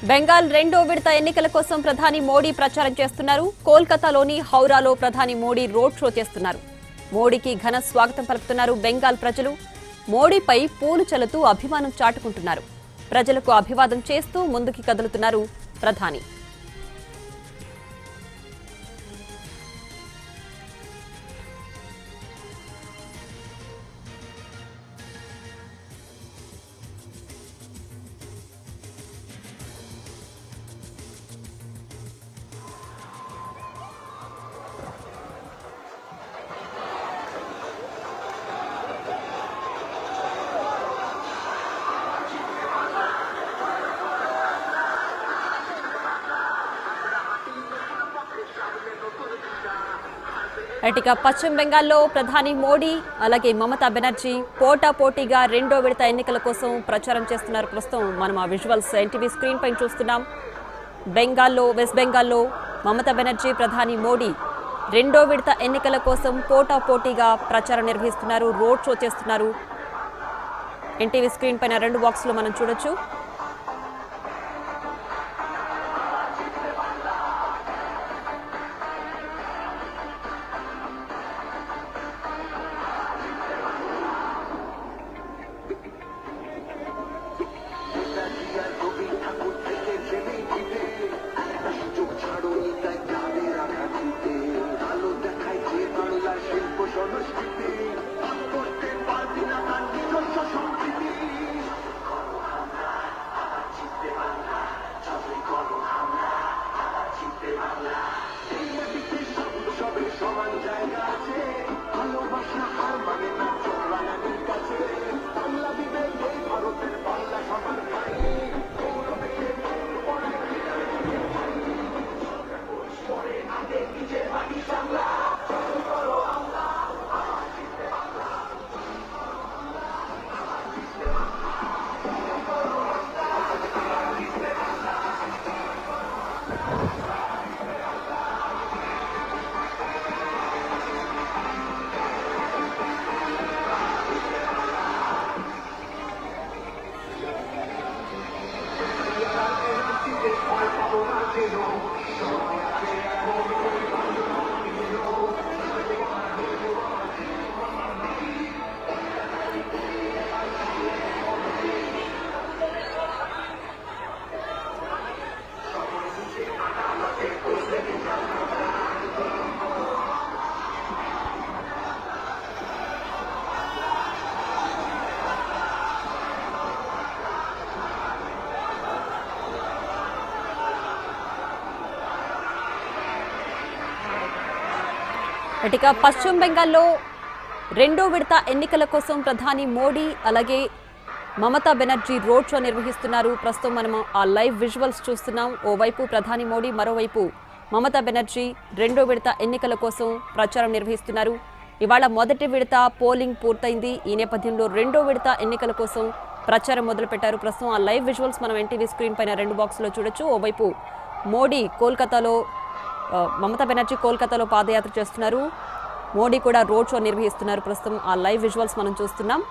బెంగాల్ రెండో విడత ఎన్నికల కోసం ప్రధాని మోడీ ప్రచారం చేస్తున్నారు. కోల్కతాలోని హౌరాలో ప్రధాని మోడీ రోడ్ షో చేస్తున్నారు. మోడీకి ఘన స్వాగతం పలుకుతున్నారు బెంగాల్ ప్రజలు. మోడీపై పూలు చల్లుతూ అభిమానం చాటుకుంటున్నారు. ప్రజలకు అభివాదం చేస్తూ ముందుకు కదులుతున్నారు ప్రధాని. ఇక పశ్చిమ బెంగాల్లో ప్రధాని మోడీ అలాగే మమతా బెనర్జీ పోటాపోటీగా రెండో విడత ఎన్నికల కోసం ప్రచారం చేస్తున్నారు. ప్రస్తుతం మనం ఆ విజువల్స్ ఎన్టీవీ స్క్రీన్ పైన చూస్తున్నాం. వెస్ట్ బెంగాల్లో మమతా బెనర్జీ ప్రధాని మోడీ రెండో విడత ఎన్నికల కోసం పోటాపోటీగా ప్రచారం నిర్వహిస్తున్నారు. రోడ్ షో చేస్తున్నారు. ఎన్టీవీ స్క్రీన్ పైన రెండు బాక్సులు మనం చూడొచ్చు. ఇక పశ్చిమ బెంగాల్లో రెండో విడత ఎన్నికల కోసం ప్రధాని మోడీ అలాగే మమతా బెనర్జీ రోడ్ షో నిర్వహిస్తున్నారు. ప్రస్తుతం మనం ఆ లైవ్ విజువల్స్ చూస్తున్నాం. ఓవైపు ప్రధాని మోడీ, మరోవైపు మమతా బెనర్జీ రెండో విడత ఎన్నికల కోసం ప్రచారం నిర్వహిస్తున్నారు. ఇవాళ మొదటి విడత పోలింగ్ పూర్తయింది. ఈ నేపథ్యంలో రెండో విడత ఎన్నికల కోసం ప్రచారం మొదలుపెట్టారు. ప్రస్తుతం ఆ లైవ్ విజువల్స్ మనం ఎన్టీవీ స్క్రీన్ పైన రెండు బాక్సులో చూడొచ్చు. ఓవైపు మోడీ కోల్కతాలో, మమతా బెనర్జీ కోల్కతాలో పాదయాత్ర చేస్తున్నారు. మోడీ కూడా రోడ్ షో నిర్వహిస్తున్నారు. ప్రస్తుతం ఆ లైవ్ విజువల్స్ మనం చూస్తున్నాం.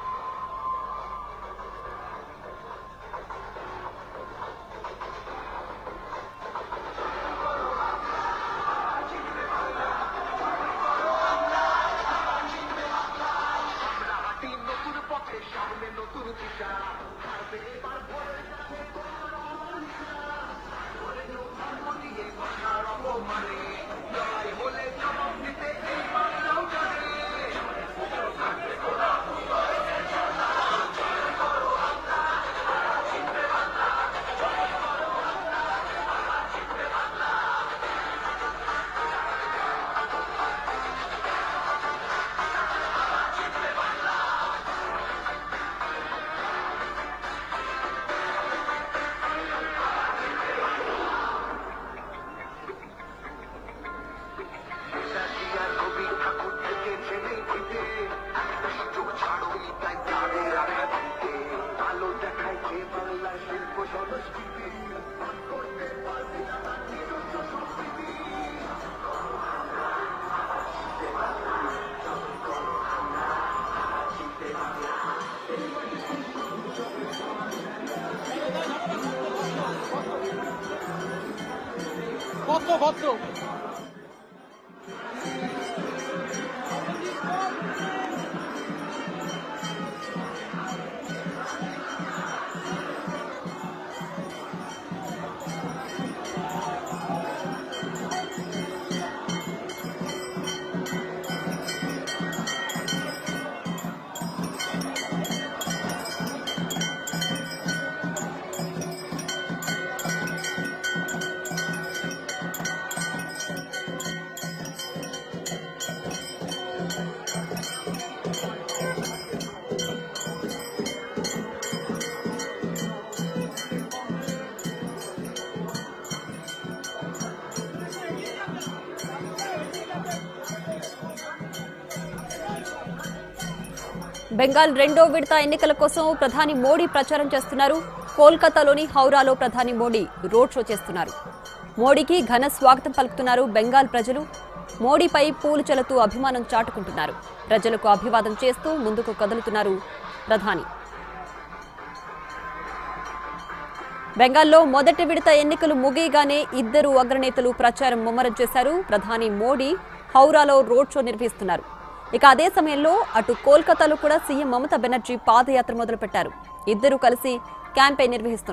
ভদ্র। బెంగాల్ రెండో విడత ఎన్నికల కోసం ప్రధాని మోడీ ప్రచారం చేస్తున్నారు. కోల్కతాలోని హౌరాలో ప్రధాని మోడీ రోడ్ షో చేస్తున్నారు. మోడీకి ఘన స్వాగతం పలుకుతున్నారు బెంగాల్ ప్రజలు. మోడీపై పూలు చల్లుతూ అభిమానం చాటుకుంటున్నారు. ప్రజలకు అభివాదం చేస్తూ ముందుకు కదులుతున్నారు ప్రధాని. బెంగాల్లో మొదటి విడత ఎన్నికలు ముగియగానే ఇద్దరు అగ్రనేతలు ప్రచారం ముమ్మరం చేశారు. ప్రధాని మోడీ హౌరాలో రోడ్ షో నిర్వహిస్తున్నారు. ఇక అదే సమయంలో అటు కోల్కతాలో కూడా సీఎం మమతా బెనర్జీ పాదయాత్ర మొదలుపెట్టారు. ఇద్దరూ కలిసి క్యాంపెయిన్ నిర్వహిస్తున్నారు.